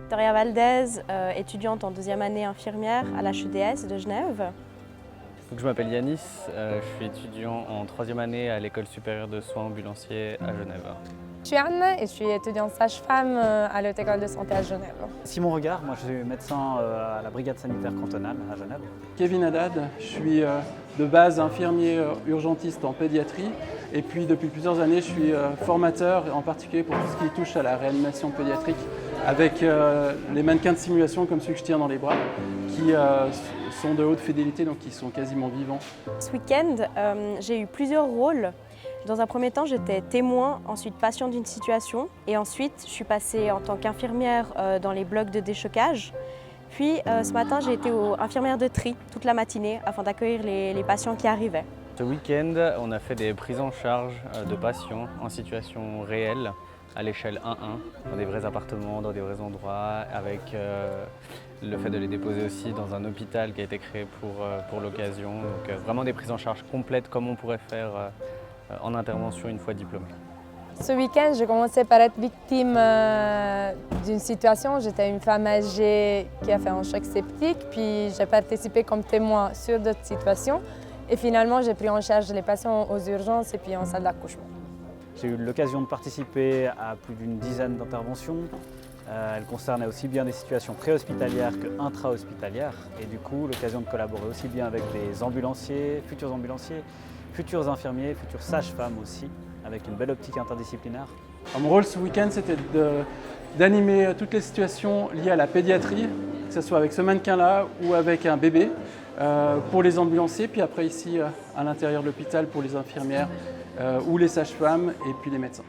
Victoria Valdez, étudiante en deuxième année infirmière à l'HEDS de Genève. Donc, je m'appelle Yanis, je suis étudiant en troisième année à l'École supérieure de soins ambulanciers à Genève. Je suis Anne et je suis étudiante sage-femme à l'Haute École de santé à Genève. Simon Regard, moi je suis médecin à la brigade sanitaire cantonale à Genève. Kevin Haddad, je suis de base infirmier urgentiste en pédiatrie et puis depuis plusieurs années je suis formateur en particulier pour tout ce qui touche à la réanimation pédiatrique avec les mannequins de simulation comme celui que je tiens dans les bras qui sont de haute fidélité donc qui sont quasiment vivants. Ce week-end, j'ai eu plusieurs rôles. Dans un premier temps, j'étais témoin, ensuite patient d'une situation et ensuite je suis passée en tant qu'infirmière dans les blocs de déchocage. Puis ce matin, j'ai été infirmière de tri toute la matinée afin d'accueillir les patients qui arrivaient. Ce week-end, on a fait des prises en charge de patients en situation réelle à l'échelle 1-1, dans des vrais appartements, dans des vrais endroits, avec le fait de les déposer aussi dans un hôpital qui a été créé pour l'occasion. Donc vraiment des prises en charge complètes comme on pourrait faire en intervention une fois diplômé. Ce week-end, j'ai commencé par être victime d'une situation. J'étais une femme âgée qui a fait un choc septique, puis j'ai participé comme témoin sur d'autres situations. Et finalement, j'ai pris en charge les patients aux urgences et puis en salle d'accouchement. J'ai eu l'occasion de participer à plus d'une dizaine d'interventions. Elles concernaient aussi bien des situations pré-hospitalières que intra-hospitalières. Et du coup, l'occasion de collaborer aussi bien avec des ambulanciers, futurs infirmiers, futures sages-femmes aussi, avec une belle optique interdisciplinaire. Alors, mon rôle ce week-end, c'était d'animer toutes les situations liées à la pédiatrie, que ce soit avec ce mannequin-là ou avec un bébé, pour les ambulanciers, puis après ici à l'intérieur de l'hôpital pour les infirmières ou les sages-femmes et puis les médecins.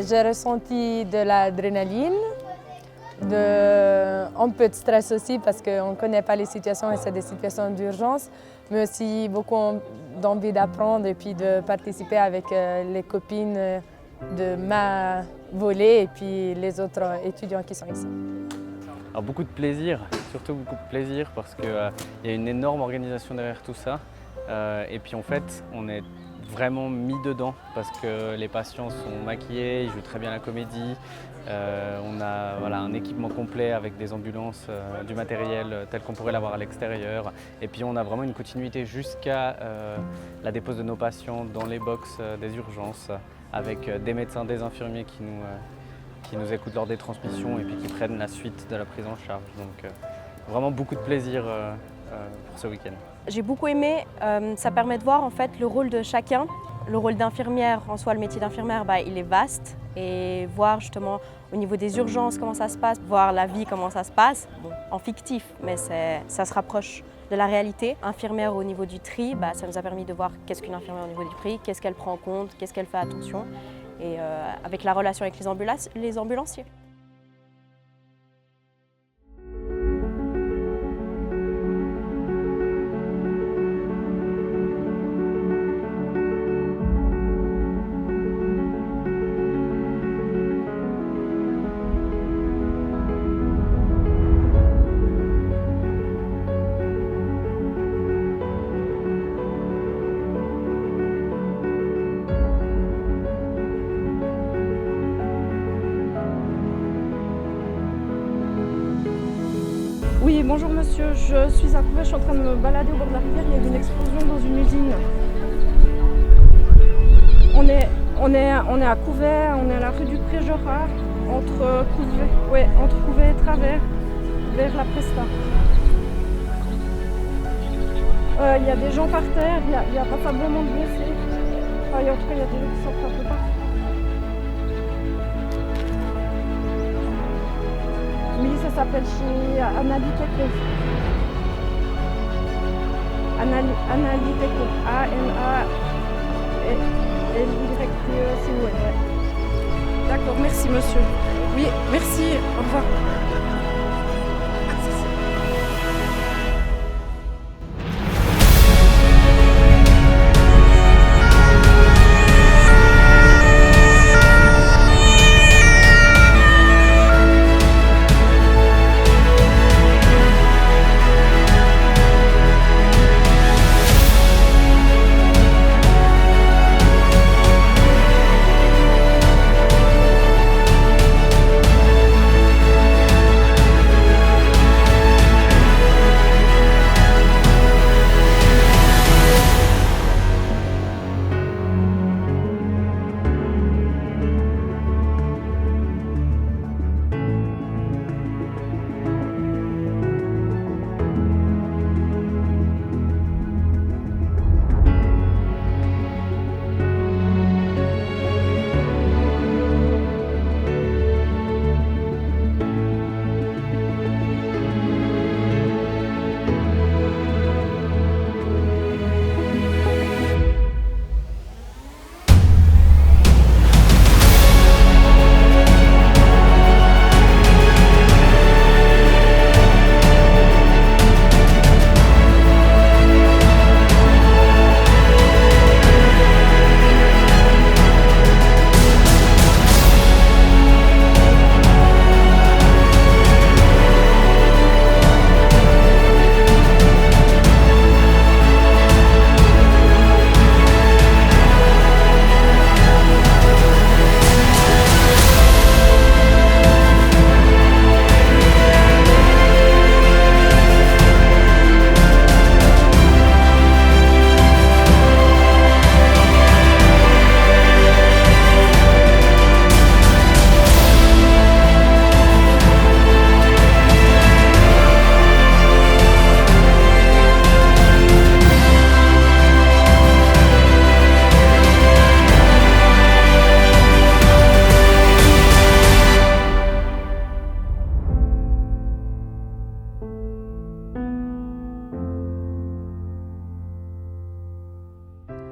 J'ai ressenti de l'adrénaline, un peu de stress aussi parce qu'on ne connaît pas les situations et c'est des situations d'urgence, mais aussi beaucoup d'envie d'apprendre et puis de participer avec les copines de ma volée et puis les autres étudiants qui sont ici. Alors beaucoup de plaisir, surtout beaucoup de plaisir parce qu'il y a une énorme organisation derrière tout ça et puis en fait on est vraiment mis dedans parce que les patients sont maquillés, ils jouent très bien la comédie. On a un équipement complet avec des ambulances, du matériel tel qu'on pourrait l'avoir à l'extérieur. Et puis on a vraiment une continuité jusqu'à la dépose de nos patients dans les box des urgences avec des médecins, des infirmiers qui nous écoutent lors des transmissions et puis qui prennent la suite de la prise en charge. Donc vraiment beaucoup de plaisir pour ce week-end. J'ai beaucoup aimé, ça permet de voir en fait le rôle de chacun. Le rôle d'infirmière, en soi le métier d'infirmière, il est vaste et voir justement au niveau des urgences comment ça se passe, voir la vie comment ça se passe, bon, en fictif, mais ça se rapproche de la réalité. Infirmière au niveau du tri, ça nous a permis de voir qu'est-ce qu'une infirmière au niveau du tri, qu'est-ce qu'elle prend en compte, qu'est-ce qu'elle fait attention, et avec la relation avec les ambulanciers. Oui, bonjour monsieur, je suis à Couvet, je suis en train de me balader au bord de la rivière, il y a eu une explosion dans une usine. On est à Couvet, on est à la rue du Pré-Jorat, entre Couvet et Travers, vers la Presta. Il y a des gens par terre, il y a passablement de blessés. En tout cas, il y a des gens qui sortent un peu partout. Oui, ça s'appelle chez Analyteco. Analyteco. A-N-A-L-Y-T-E-C-O-N. D'accord, merci monsieur. Oui, merci, au revoir.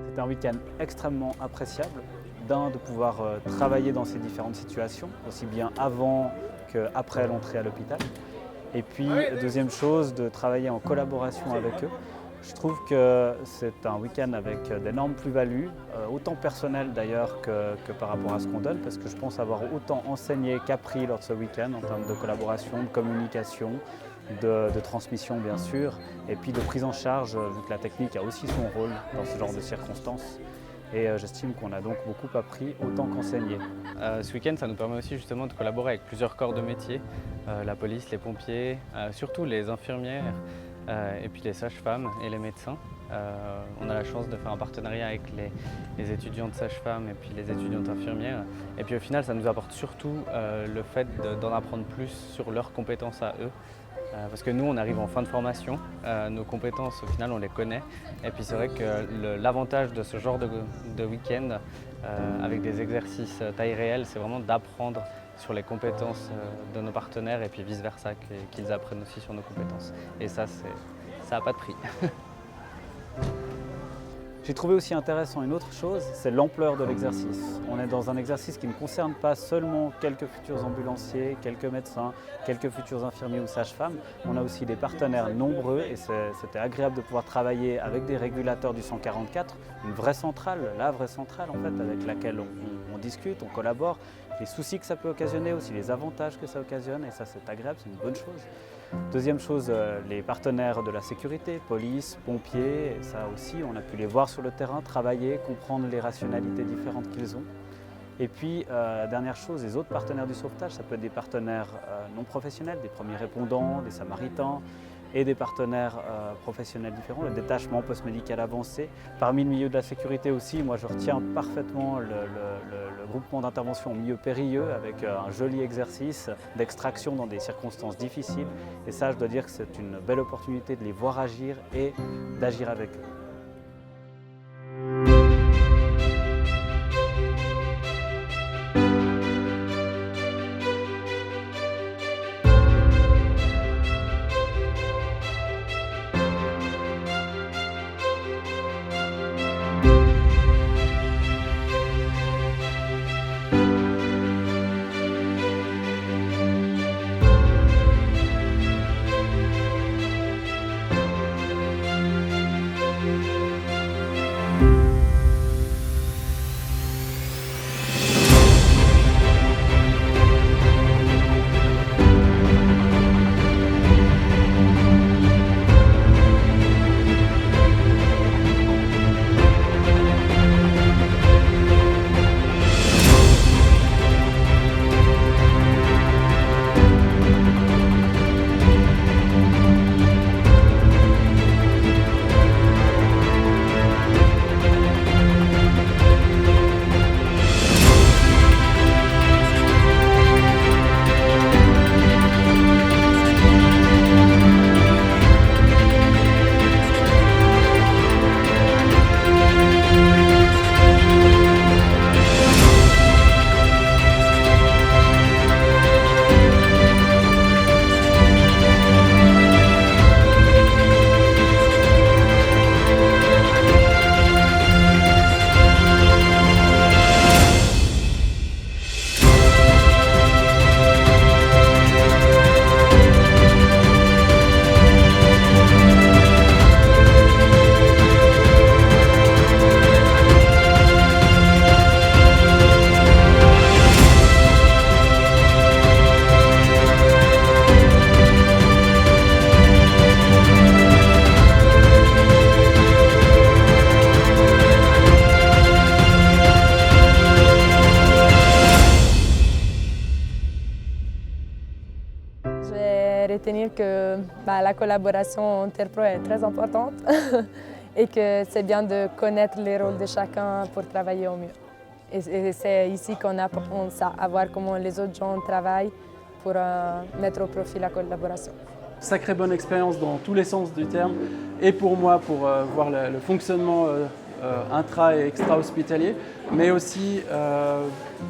C'était un week-end extrêmement appréciable, de pouvoir travailler dans ces différentes situations, aussi bien avant qu'après l'entrée à l'hôpital. Et puis, deuxième chose, de travailler en collaboration avec eux. Je trouve que c'est un week-end avec d'énormes plus-values, autant personnelles d'ailleurs que par rapport à ce qu'on donne, parce que je pense avoir autant enseigné qu'appris lors de ce week-end en termes de collaboration, de communication, de transmission bien sûr, et puis de prise en charge, vu que la technique a aussi son rôle dans ce genre de circonstances. Et j'estime qu'on a donc beaucoup appris autant qu'enseigné. Ce week-end, ça nous permet aussi justement de collaborer avec plusieurs corps de métier, la police, les pompiers, surtout les infirmières, et puis les sages-femmes et les médecins. On a la chance de faire un partenariat avec les étudiantes sages-femmes et puis les étudiantes infirmières. Et puis au final, ça nous apporte surtout le fait d'en apprendre plus sur leurs compétences à eux. Parce que nous, on arrive en fin de formation, nos compétences, au final, on les connaît. Et puis c'est vrai que l'avantage de ce genre de week-end, avec des exercices taille réelle, c'est vraiment d'apprendre sur les compétences de nos partenaires et puis vice-versa, qu'ils apprennent aussi sur nos compétences. Et ça n'a pas de prix. J'ai trouvé aussi intéressant une autre chose, c'est l'ampleur de l'exercice. On est dans un exercice qui ne concerne pas seulement quelques futurs ambulanciers, quelques médecins, quelques futurs infirmiers ou sages-femmes. On a aussi des partenaires nombreux et c'était agréable de pouvoir travailler avec des régulateurs du 144, une vraie centrale, la vraie centrale en fait, avec laquelle on discute, on collabore, les soucis que ça peut occasionner, aussi les avantages que ça occasionne, et ça c'est agréable, c'est une bonne chose. Deuxième chose, les partenaires de la sécurité, police, pompiers, et ça aussi on a pu les voir sur le terrain, travailler, comprendre les rationalités différentes qu'ils ont. Et puis, dernière chose, les autres partenaires du sauvetage, ça peut être des partenaires non professionnels, des premiers répondants, des samaritains, et des partenaires professionnels différents, le détachement post-médical avancé. Parmi le milieu de la sécurité aussi, moi je retiens parfaitement le groupement d'intervention au milieu périlleux avec un joli exercice d'extraction dans des circonstances difficiles. Et ça, je dois dire que c'est une belle opportunité de les voir agir et d'agir avec eux. Retenir que la collaboration interpro est très importante et que c'est bien de connaître les rôles de chacun pour travailler au mieux. Et c'est ici qu'on apprend à voir comment les autres gens travaillent pour mettre au profit la collaboration. Sacrée bonne expérience dans tous les sens du terme, et pour moi pour voir le fonctionnement intra- et extra-hospitalier, mais aussi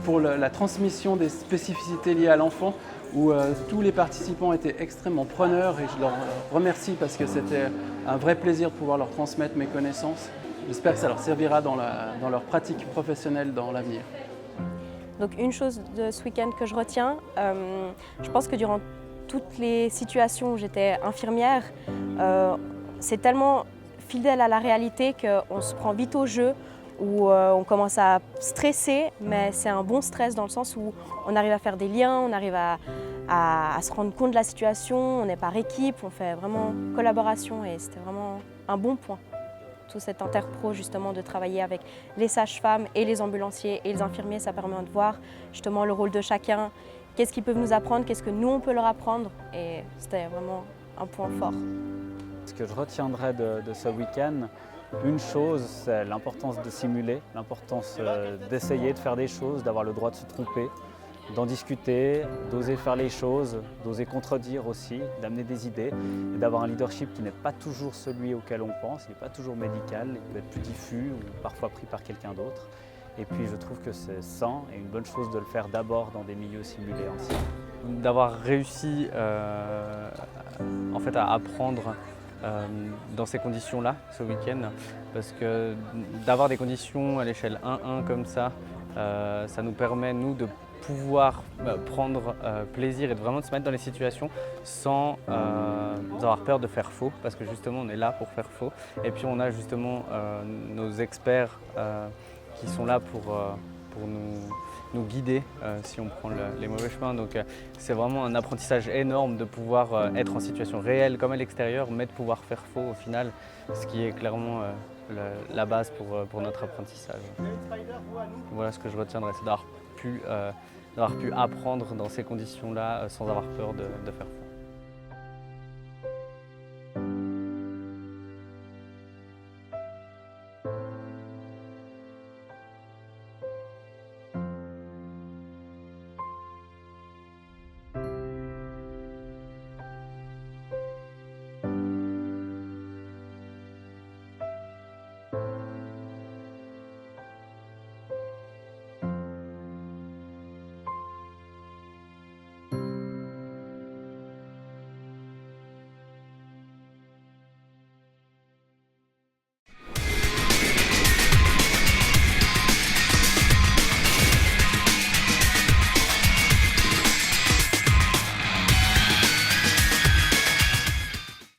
pour la transmission des spécificités liées à l'enfant, où tous les participants étaient extrêmement preneurs, et je leur remercie parce que c'était un vrai plaisir de pouvoir leur transmettre mes connaissances. J'espère que ça leur servira dans leur pratique professionnelle dans l'avenir. Donc une chose de ce week-end que je retiens, je pense que durant toutes les situations où j'étais infirmière, c'est tellement fidèle à la réalité qu'on se prend vite au jeu, où on commence à stresser, mais c'est un bon stress dans le sens où on arrive à faire des liens, on arrive à se rendre compte de la situation, on est par équipe, on fait vraiment collaboration, et c'était vraiment un bon point. Tout cet interpro justement de travailler avec les sages-femmes et les ambulanciers et les infirmiers, ça permet de voir justement le rôle de chacun, qu'est-ce qu'ils peuvent nous apprendre, qu'est-ce que nous on peut leur apprendre, et c'était vraiment un point fort. Ce que je retiendrai de ce week-end, une chose, c'est l'importance de simuler, l'importance d'essayer de faire des choses, d'avoir le droit de se tromper, d'en discuter, d'oser faire les choses, d'oser contredire aussi, d'amener des idées et d'avoir un leadership qui n'est pas toujours celui auquel on pense, il n'est pas toujours médical, il peut être plus diffus ou parfois pris par quelqu'un d'autre. Et puis je trouve que c'est sain et une bonne chose de le faire d'abord dans des milieux simulés anciens. D'avoir réussi en fait, à apprendre dans ces conditions-là ce week-end, parce que d'avoir des conditions à l'échelle 1-1 comme ça, ça nous permet nous de pouvoir prendre plaisir et de vraiment se mettre dans les situations sans avoir peur de faire faux, parce que justement on est là pour faire faux. Et puis on a justement nos experts qui sont là pour nous guider si on prend les mauvais chemins. Donc c'est vraiment un apprentissage énorme de pouvoir être en situation réelle comme à l'extérieur, mais de pouvoir faire faux au final, ce qui est clairement la base pour notre apprentissage. Voilà ce que je retiendrai, c'est d'avoir pu apprendre dans ces conditions-là sans avoir peur de faire faux.